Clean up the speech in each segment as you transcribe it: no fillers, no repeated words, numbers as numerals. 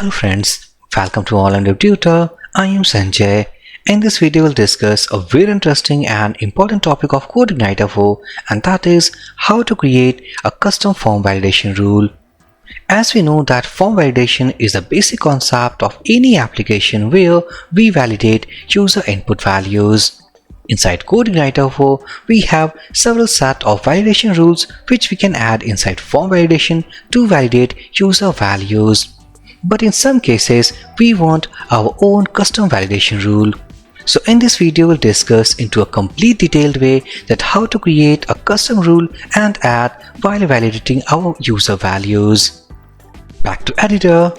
Hello friends, welcome to All Web Tutor. I am Sanjay. In this video we'll discuss a very interesting and important topic of CodeIgniter 4, and that is how to create a custom form validation rule. As we know that form validation is the basic concept of any application where we validate user input values. Inside CodeIgniter 4, we have several set of validation rules which we can add inside form validation to validate user values. But in some cases, we want our own custom validation rule. So in this video, we'll discuss into a complete detailed way that how to create a custom rule and add while validating our user values. Back to editor.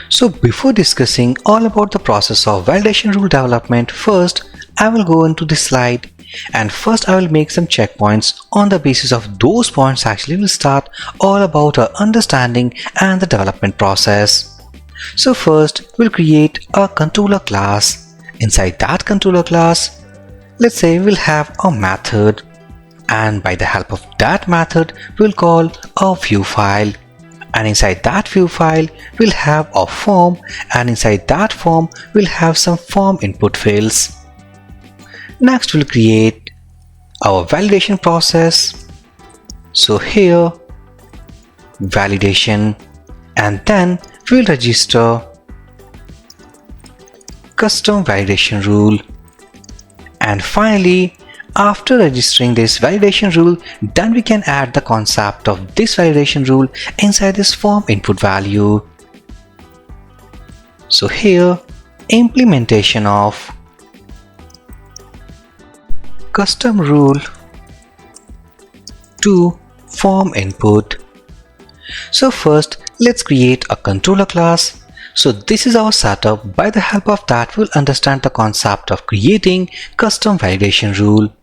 So before discussing all about the process of validation rule development, first I will go into this slide and first I will make some checkpoints. On the basis of those points actually we'll start all about our understanding and the development process. So first we'll create a controller class. Inside that controller class, let's say we'll have a method, and by the help of that method we'll call a view file, and inside that view file we'll have a form, and inside that form we'll have some form input fields. Next we'll create our validation process. So here validation, and then we'll register custom validation rule, and finally after registering this validation rule, then we can add the concept of this validation rule inside this form input value. So here implementation of custom rule to form input. So first let's create a controller class. So this is our setup. By the help of that we'll understand the concept of creating custom validation rule.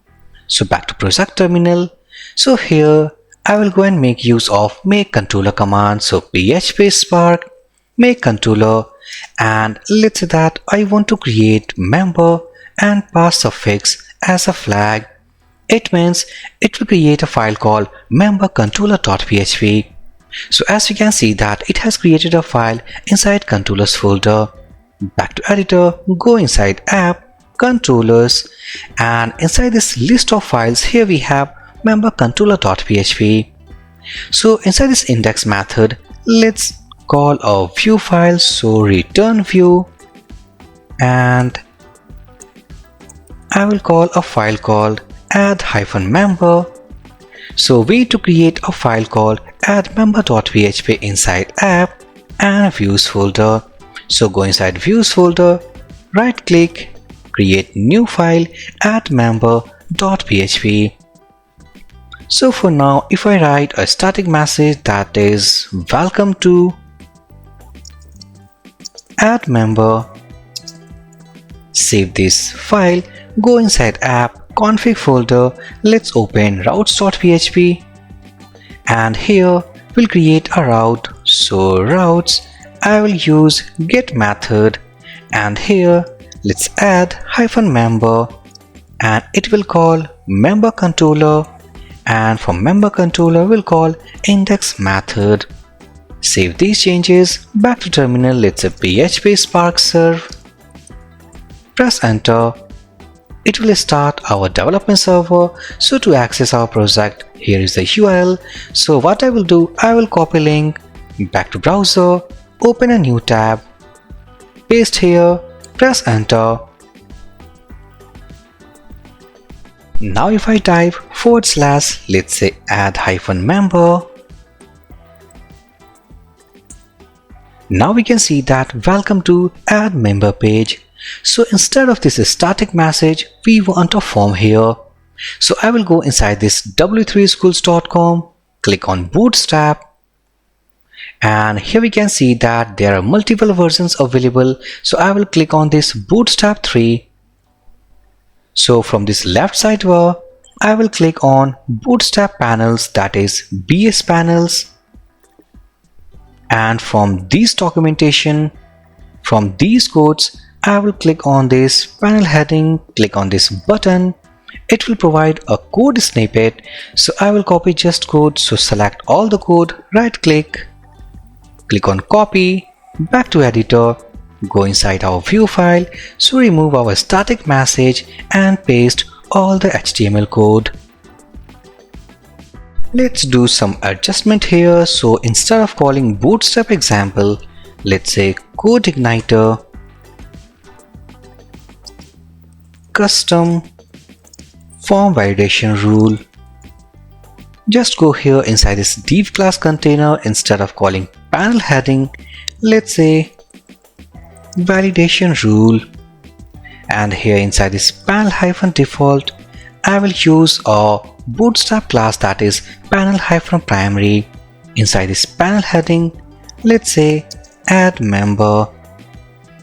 So back to project terminal. So here I will go and make use of make controller command. So php spark make controller, and let's say that I want to create member and pass suffix as a flag. It means it will create a file called member controller.php. So as you can see that it has created a file inside controllers folder. Back to editor, go inside app, controllers, and inside this list of files here we have member controller.php. So inside this index method, let's call a view file. So return view, and I will call a file called add-member. So we need to create a file called add-member.php inside app and views folder. So go inside views folder, right click, create new file add-member.php. So for now if I write a static message that is welcome to add member, save this file, go inside app config folder, let's open routes.php, and here we'll create a route. So routes, I will use get method, and here let's add -member, and it will call member controller, and for member controller we'll call index method. Save these changes. Back to terminal, let's say php spark serve, press enter. It will start our development server. So to access our project, here is the URL. So what I will do, I will copy link, back to browser, open a new tab, paste here, press enter. Now if I type / let's say add-member, now we can see that welcome to add member page. So instead of this static message, we want a form here. So I will go inside this w3schools.com, click on Bootstrap, and here we can see that there are multiple versions available. So I will click on this Bootstrap 3. So from this left sidebar, I will click on Bootstrap panels, that is BS panels, and from this documentation, from these codes, I will click on this panel heading, click on this button. It will provide a code snippet. So I will copy just code. So select all the code, right click, click on copy, Back to editor, go inside our view file, so remove our static message and paste all the HTML code. Let's do some adjustment here. So instead of calling bootstrap example, let's say CodeIgniter custom form validation rule. Just go here inside this div class container. Instead of calling panel heading, let's say validation rule, and here inside this panel-default I will use a bootstrap class, that is panel-primary. Inside this panel heading, let's say add member.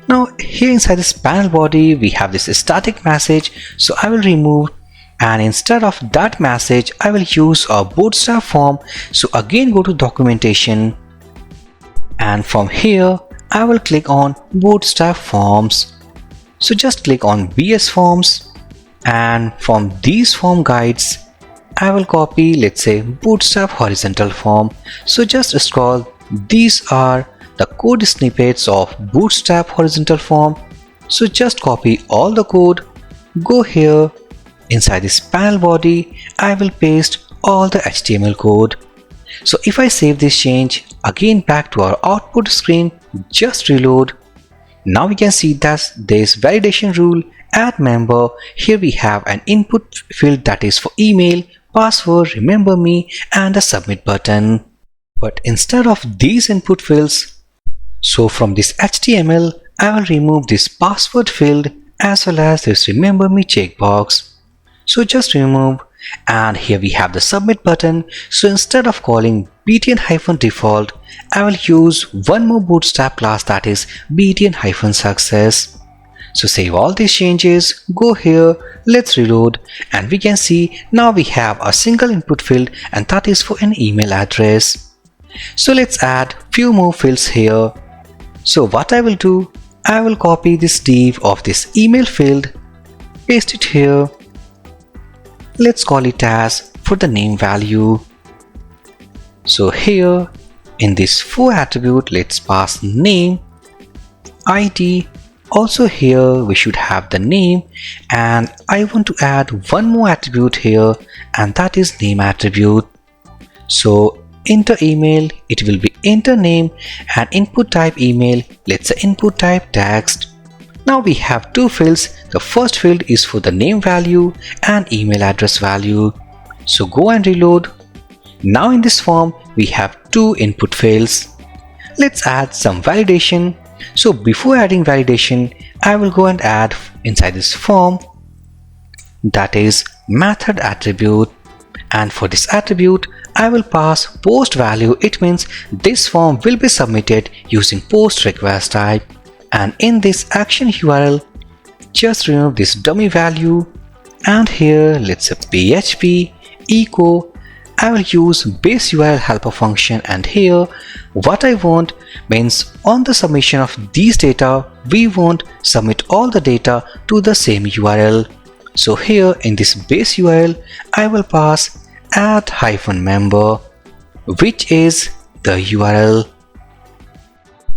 Now here inside this panel body we have this static message, so I will remove, and instead of that message I will use a bootstrap form. So again go to documentation, and from here I will click on bootstrap forms. So just click on BS forms, and from these form guides I will copy, let's say bootstrap horizontal form. So just scroll, these are the code snippets of bootstrap horizontal form. So just copy all the code, go here inside this panel body, I will paste all the HTML code. So if I save this change, again back to our output screen, just reload. Now we can see that this validation rule add member. Here we have an input field that is for email, password, remember me, and a submit button. But instead of these input fields, so from this HTML I will remove this password field as well as this remember me checkbox. So just remove, and here we have the submit button. So instead of calling btn-default, I will use one more bootstrap class, that is btn-success. So save all these changes, go here, let's reload, and we can see now we have a single input field, and that is for an email address. So let's add few more fields here. So what I will do, I will copy this div of this email field, paste it here. Let's call it as for the name value. So here in this for attribute, let's pass name, ID. Also here we should have the name, and I want to add one more attribute here, and that is name attribute. So enter email, it will be enter name, and input type email, let's say input type text. Now we have two fields. The first field is for the name value and email address value. So go and reload. Now in this form we have two input fields. Let's add some validation. So before adding validation, I will go and add inside this form, that is method attribute, and for this attribute I will pass post value. It means this form will be submitted using post request type. And in this action URL, just remove this dummy value, and here let's say php echo. I will use base URL helper function, and here what I want means on the submission of these data, we won't submit all the data to the same URL. So here in this base URL, I will pass add-member, which is the URL.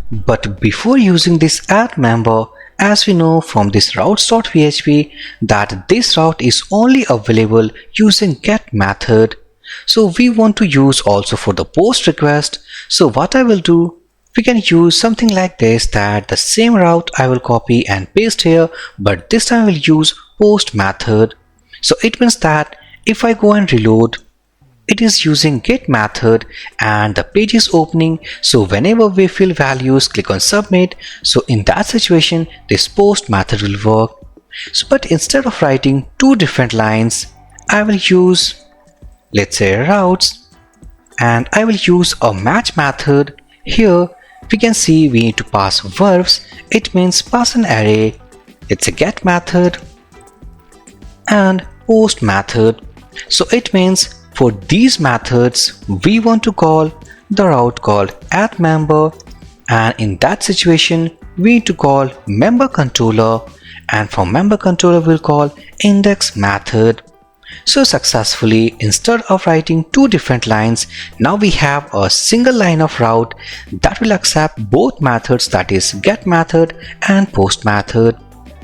But before using this add member, as we know from this routes.php that this route is only available using get method. So we want to use also for the post request. So what I will do, we can use something like this, that the same route I will copy and paste here, but this time I will use post method. So it means that if I go and reload, it is using get method and the page is opening. So whenever we fill values, click on submit. So in that situation, this post method will work. So but instead of writing two different lines, I will use, let's say routes, and I will use a match method. Here we can see we need to pass verbs. It means pass an array. It's a get method and post method. So it means for these methods, we want to call the route called add-member, and in that situation, we need to call member controller, and from member controller we'll call index method. So successfully, instead of writing two different lines, now we have a single line of route that will accept both methods, that is get method and post method.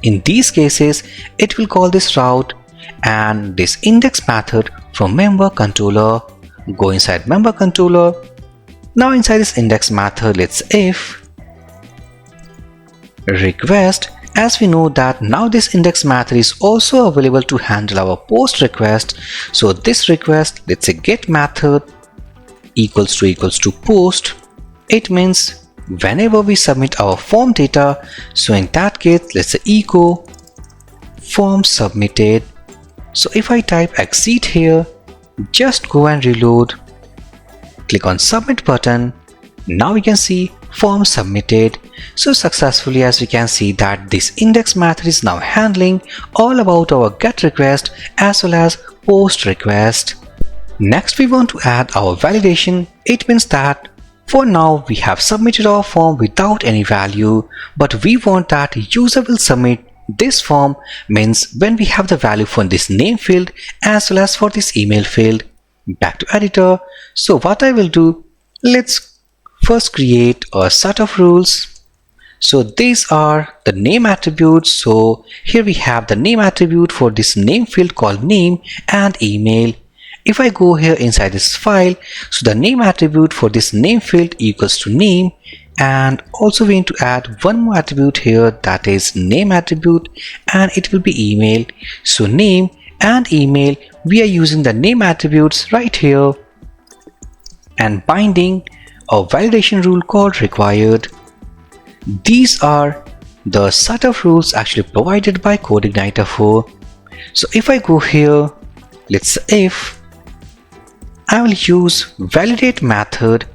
In these cases, it will call this route and this index method from member controller. Go inside member controller. Now inside this index method, let's if request. As we know that now this index method is also available to handle our post request. So this request, let's say get method equals to post. It means whenever we submit our form data, so in that case, let's say echo form submitted. So if I type exit here, just go and reload, click on submit button. Now we can see form submitted. So successfully, as we can see that this index method is now handling all about our get request as well as post request. Next we want to add our validation. It means that for now we have submitted our form without any value, but we want that user will submit this form, means when we have the value for this name field as well as for this email field. Back to editor. So what I will do, let's first create a set of rules. So these are the name attributes. So here we have the name attribute for this name field called name and email. If I go here inside this file, so the name attribute for this name field equals to name, and also we need to add one more attribute here, that is name attribute, and it will be email. So name and email, we are using the name attributes right here and binding a validation rule called required. These are the set of rules actually provided by CodeIgniter 4. So if I go here, let's say if I will use validate method,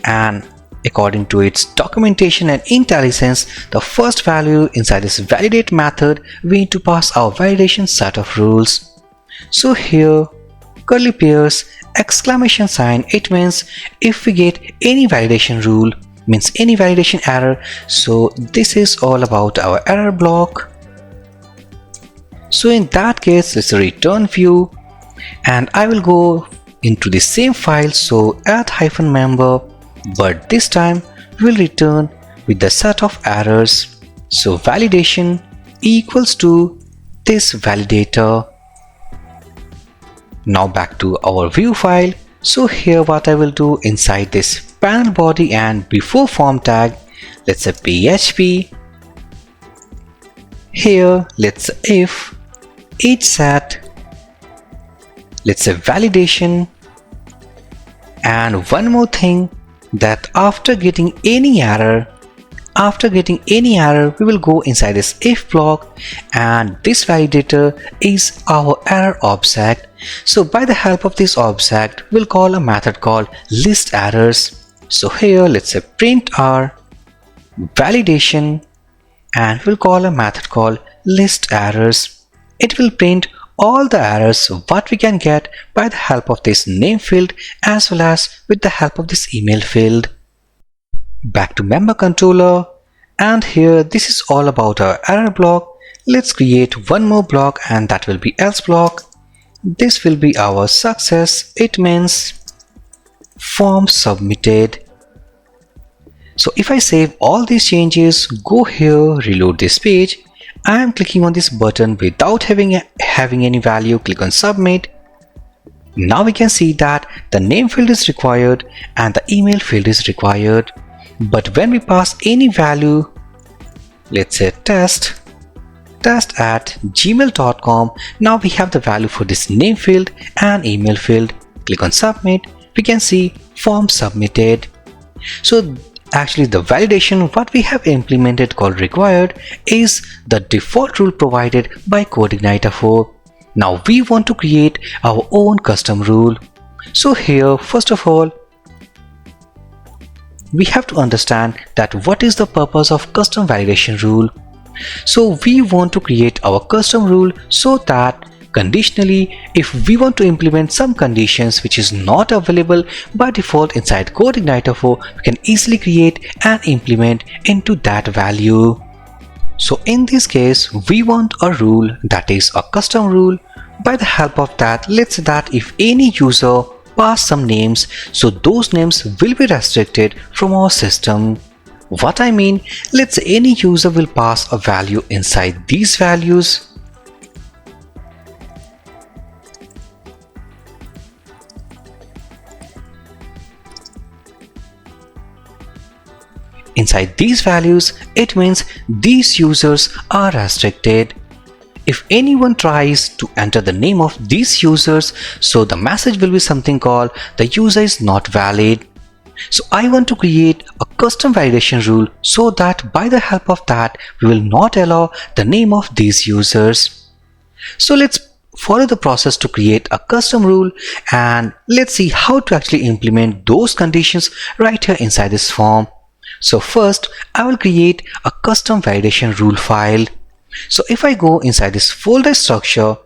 and according to its documentation and IntelliSense, the first value inside this validate method, we need to pass our validation set of rules. So here curly pairs exclamation sign, it means if we get any validation rule, means any validation error. So this is all about our error block. So in that case, let's return view, and I will go into the same file, so add -member, but this time we will return with the set of errors. So validation equals to this validator. Now back to our view file. So here what I will do, inside this panel body and before form tag, let's say PHP. Here let's say if each set, let's say validation, and one more thing, that after getting any error, we will go inside this if block, and this validator is our error object. So by the help of this object, we'll call a method called list errors. So here let's say print r validation, and we'll call a method called list errors. It will print all the errors what we can get by the help of this name field as well as with the help of this email field. Back to member controller, and here this is all about our error block. Let's create one more block, and that will be else block. This will be our success. It means form submitted. So if I save all these changes, go here, reload this page, I am clicking on this button without having any value, click on submit. Now we can see that the name field is required and the email field is required. But when we pass any value, let's say test at gmail.com, now we have the value for this name field and email field. Click on submit, we can see form submitted. So actually the validation what we have implemented called required is the default rule provided by CodeIgniter 4. Now we want to create our own custom rule. So here first of all, we have to understand that what is the purpose of custom validation rule. So we want to create our custom rule so that conditionally, if we want to implement some conditions which is not available by default inside CodeIgniter 4, we can easily create and implement into that value. So in this case, we want a rule, that is a custom rule, By the help of that, let's say that if any user pass some names, so those names will be restricted from our system. What I mean, let's say any user will pass a value inside these values. Inside these values, it means these users are restricted. If anyone tries to enter the name of these users, so the message will be something called the user is not valid. So I want to create a custom validation rule so that by the help of that, we will not allow the name of these users. So let's follow the process to create a custom rule, and let's see how to actually implement those conditions right here inside this form. So first, I will create a custom validation rule file. So if I go inside this folder structure,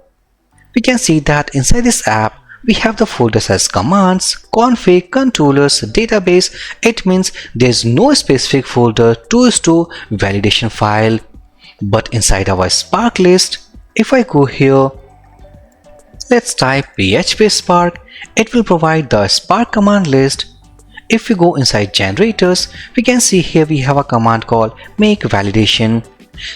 we can see that inside this app, we have the folders as commands, config, controllers, database. It means there's no specific folder to store validation file. But inside our Spark list, if I go here, let's type php spark, it will provide the Spark command list. If we go inside generators, we can see here we have a command called make validation.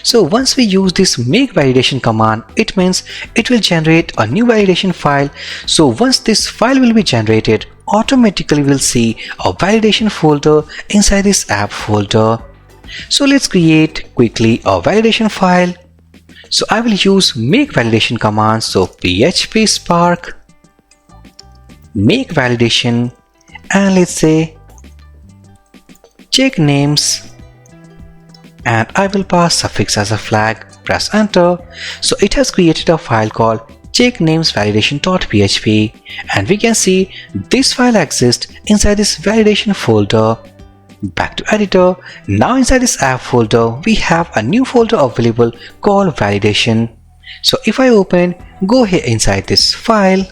So once we use this make validation command, it means it will generate a new validation file. So once this file will be generated, automatically we'll see a validation folder inside this app folder. So let's create quickly a validation file. So I will use make validation command. So php spark make validation, and let's say check names, and I will pass suffix as a flag. Press enter. So it has created a file called checknamesvalidation.php, and we can see this file exists inside this validation folder. Back to editor. Now inside this app folder, we have a new folder available called validation. So if I open, go here inside this file.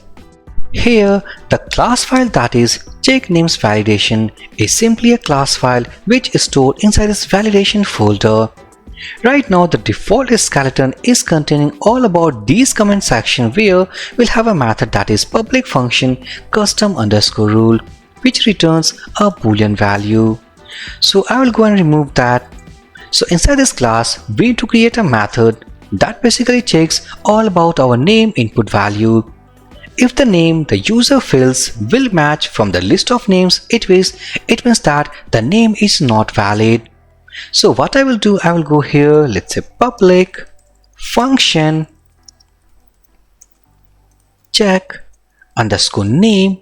Here, the class file that is checknamesvalidation is simply a class file which is stored inside this validation folder. Right now, the default skeleton is containing all about these comment section, where we'll have a method that is public function custom underscore rule, which returns a boolean value. So I will go and remove that. So inside this class, we need to create a method that basically checks all about our name input value. If the name the user fills will match from the list of names, it means that the name is not valid. So what I will do, I will go here, let's say public function check underscore name,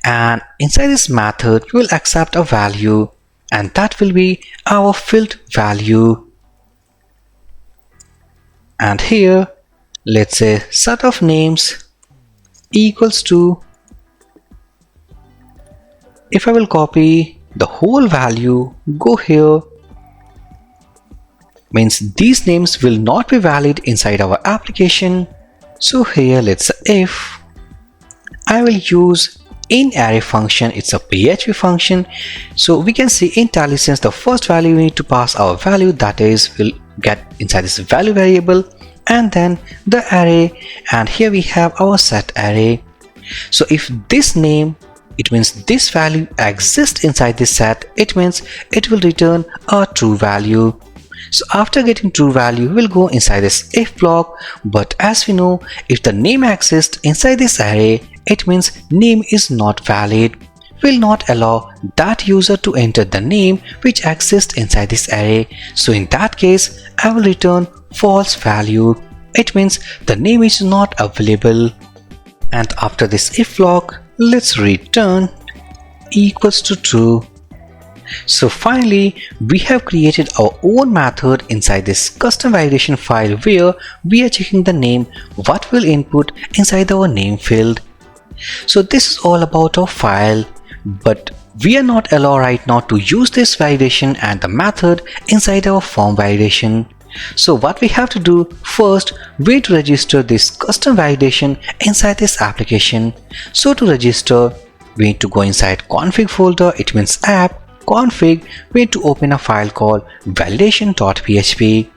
and inside this method we will accept a value, and that will be our filled value. And here, let's say set of names equals to, if I will copy the whole value, go here, means these names will not be valid inside our application. So here, let's say if I will use inArray function, it's a PHP function. So we can see in IntelliSense, the first value we need to pass our value, that is will get inside this value variable, and then the array, and here we have our set array. So if this name, it means this value exists inside this set, it means it will return a true value. So after getting true value, we'll go inside this if block, but as we know, if the name exists inside this array, it means name is not valid. We'll not allow that user to enter the name which exists inside this array. So in that case, I will return false value. It means the name is not available. And after this if block, let's return equals to true. So finally, we have created our own method inside this custom validation file, where we are checking the name what will input inside our name field. So this is all about our file, but we are not allowed right now to use this validation and the method inside our form validation. So what we have to do, first we need to register this custom validation inside this application. So to register, we need to go inside config folder, it means app, config, we need to open a file called validation.php.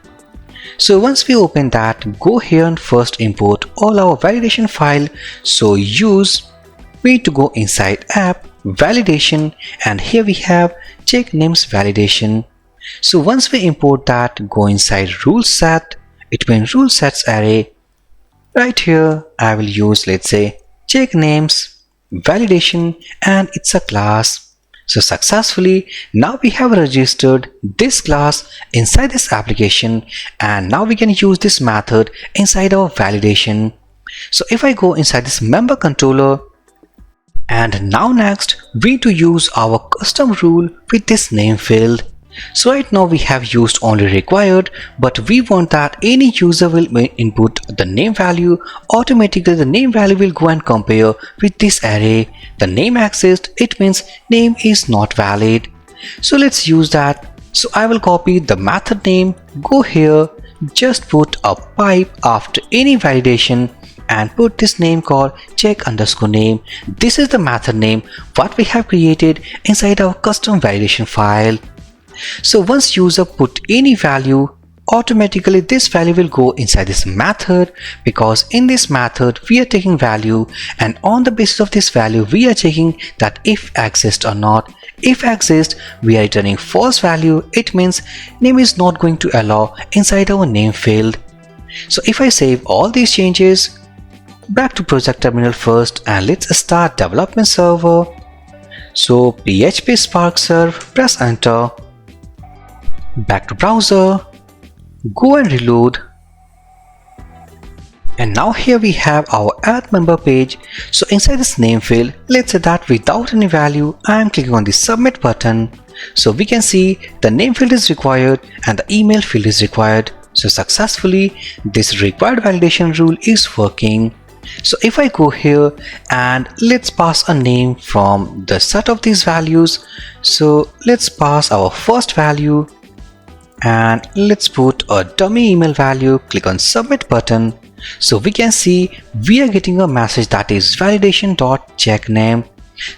So once we open that, go here and first import all our validation file. So we need to go inside app, validation, and here we have check names validation. So once we import that, go inside rule set. It means rule sets array. Right here I will use, let's say, check names validation, and it's a class. So successfully now we have registered this class inside this application, and now we can use this method inside our validation. So if I go inside this member controller, and now next we need to use our custom rule with this name field. So right now we have used only required, but we want that any user will input the name value, automatically the name value will go and compare with this array. The name exists, it means name is not valid. So let's use that. So I will copy the method name, go here, just put a pipe after any validation and put this name called check_name. This is the method name what we have created inside our custom validation file. So once user put any value, automatically this value will go inside this method, because in this method we are taking value, and on the basis of this value we are checking that if exists or not. If exists, we are returning false value. It means name is not going to allow inside our name field. So if I save all these changes, back to project terminal first, and let's start development server. So PHP Spark serve, press enter. Back to browser, go and reload, and now here we have our add member page. So inside this name field, let's say that without any value, I am clicking on the submit button. So we can see the name field is required and the email field is required. So successfully this required validation rule is working. So if I go here and let's pass a name from the set of these values. So let's pass our first value, and let's put a dummy email value, click on submit button. So we can see we are getting a message that is validation.checkName.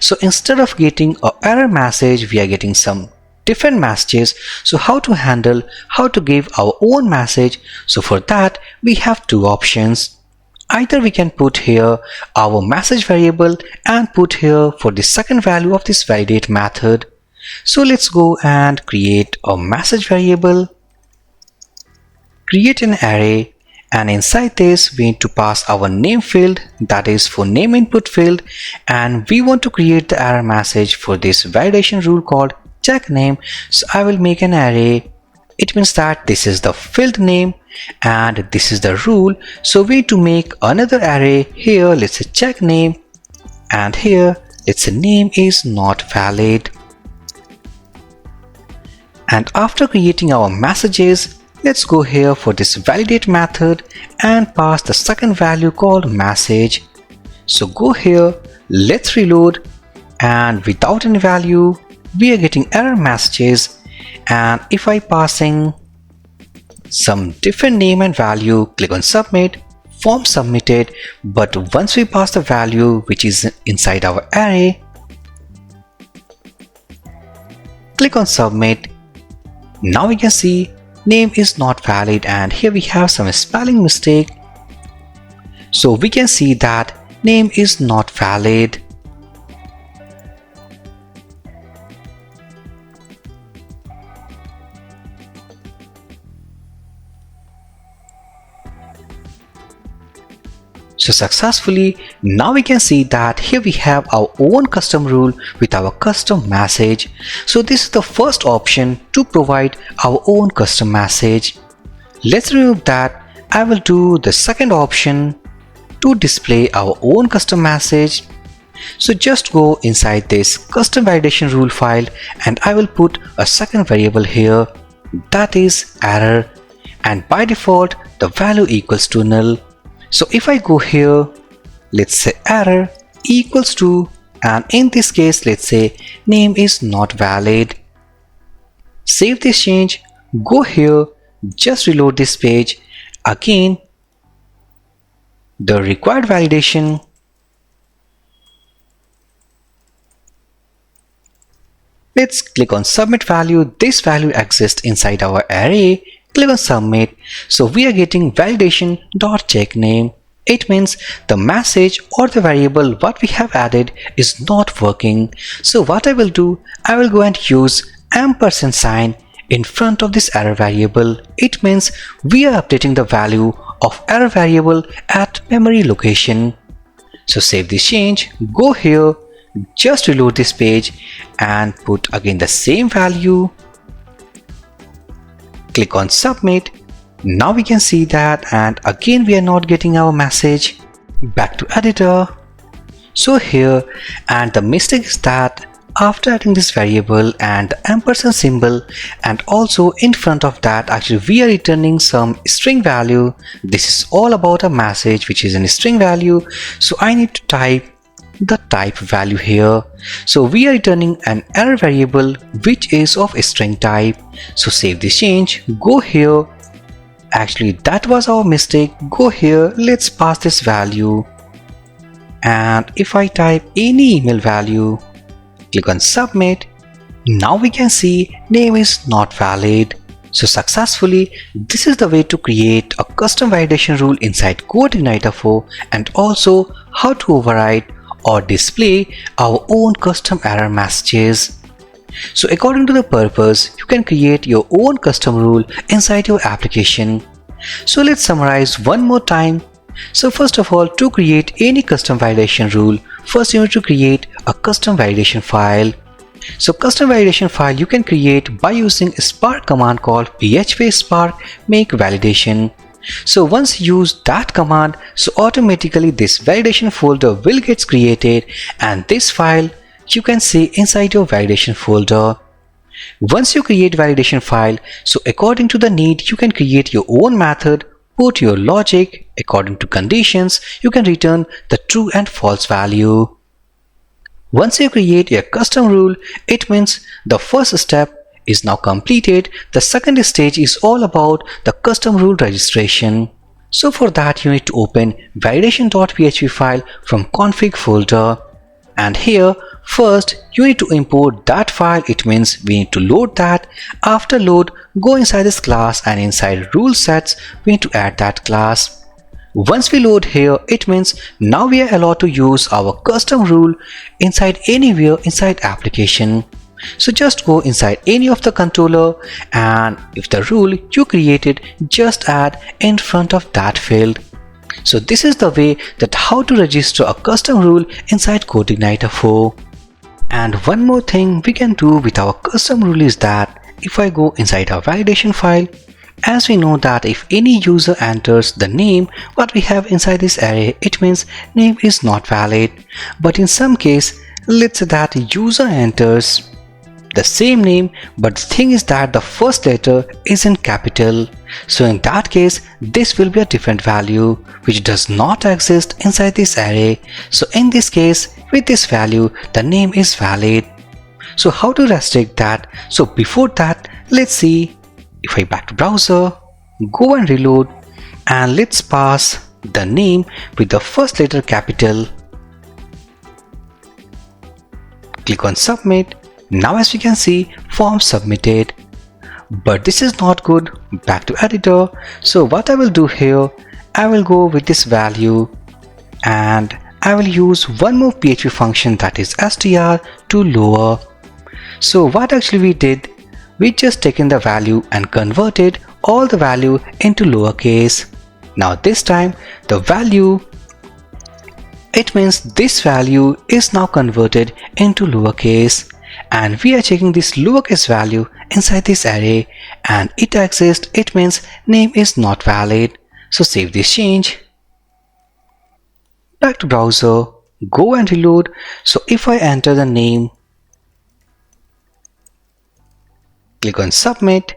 So instead of getting an error message, we are getting some different messages. So how to give our own message? So for that we have two options. Either we can put here our message variable and put here for the second value of this validate method. So let's go and create a message variable, create an array, and inside this we need to pass our name field, that is for name input field, and we want to create the error message for this validation rule called check name. So I will make an array. It means that this is the field name and this is the rule. So we need to make another array here. Let's say check name, and here let's say name is not valid. And after creating our messages, let's go here for this validate method and pass the second value called message. So go here, let's reload, and without any value we are getting error messages. And if I passing some different name and value, click on submit, form submitted. But once we pass the value which is inside our array, click on submit. Now we can see name is not valid, and here we have some spelling mistake. So we can see that name is not valid. So successfully now we can see that here we have our own custom rule with our custom message. So this is the first option to provide our own custom message. Let's remove that. I will do the second option to display our own custom message. So just go inside this custom validation rule file, and I will put a second variable here, that is error, and by default the value equals to null. So if I go here, let's say error equals to, and in this case let's say name is not valid. Save this change, go here, just reload this page. Again, the required validation, let's click on submit value. This value exists inside our array. click on submit. So we are getting validation.checkName. It means the message or the variable what we have added is not working. So what I will do, I will go and use ampersand sign in front of this error variable. It means we are updating the value of error variable at memory location. So save this change, go here, just reload this page and put again the same value. Click on submit. Now we can see that, and again we are not getting our message. Back to editor. So here, and the mistake is that after adding this variable and the ampersand symbol, and also in front of that actually we are returning some string value. This is all about a message which is in string value. So I need to type the type value here. So we are returning an error variable which is of string type. So save this change, go here. Actually that was our mistake. Go here, let's pass this value, and if I type any email value, click on submit. Now we can see name is not valid. So successfully, this is the way to create a custom validation rule inside CodeIgniter 4, and also how to override or display our own custom error messages. So according to the purpose, you can create your own custom rule inside your application. So let's summarize one more time. So first of all, to create any custom validation rule, first you need to create a custom validation file. So custom validation file you can create by using a Spark command called php spark make validation. So once you use that command, so automatically this validation folder will get created, and this file you can see inside your validation folder. Once you create validation file, so according to the need you can create your own method, put your logic, according to conditions you can return the true and false value. Once you create a custom rule, it means the first step is now completed. The second stage is all about the custom rule registration. So for that you need to open validation.php file from config folder, and here first you need to import that file. It means we need to load that. After load, go inside this class, and inside rule sets we need to add that class. Once we load here, it means now we are allowed to use our custom rule inside anywhere inside application. So just go inside any of the controller, and if the rule you created, just add in front of that field. So this is the way that how to register a custom rule inside CodeIgniter 4. And one more thing we can do with our custom rule is that if I go inside our validation file, as we know that if any user enters the name what we have inside this array, it means name is not valid. But in some case, let's say that user enters the same name, but the thing is that the first letter is in capital. So in that case, this will be a different value which does not exist inside this array. So in this case, with this value, the name is valid. So how to restrict that? So before that, let's see. If I back to browser, go and reload, and let's pass the name with the first letter capital. Click on submit. Now as we can see, form submitted. But this is not good. Back to editor. So what I will do here, I will go with this value, and I will use one more PHP function, that is str to lower. So what actually we did, we just taken the value and converted all the value into lowercase. Now this time the value, it means this value is now converted into lowercase, and we are checking this lowercase value inside this array, and it exists. It means name is not valid. So save this change. Back to browser, go and reload. So if I enter the name, click on submit.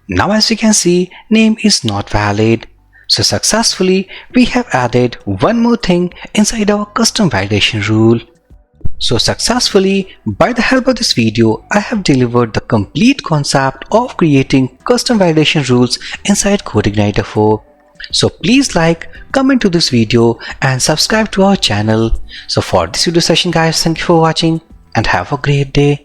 Now as you can see, name is not valid. So successfully we have added one more thing inside our custom validation rule. So successfully, by the help of this video, I have delivered the complete concept of creating custom validation rules inside CodeIgniter 4. So please like, comment to this video and subscribe to our channel. So for this video session guys, thank you for watching and have a great day.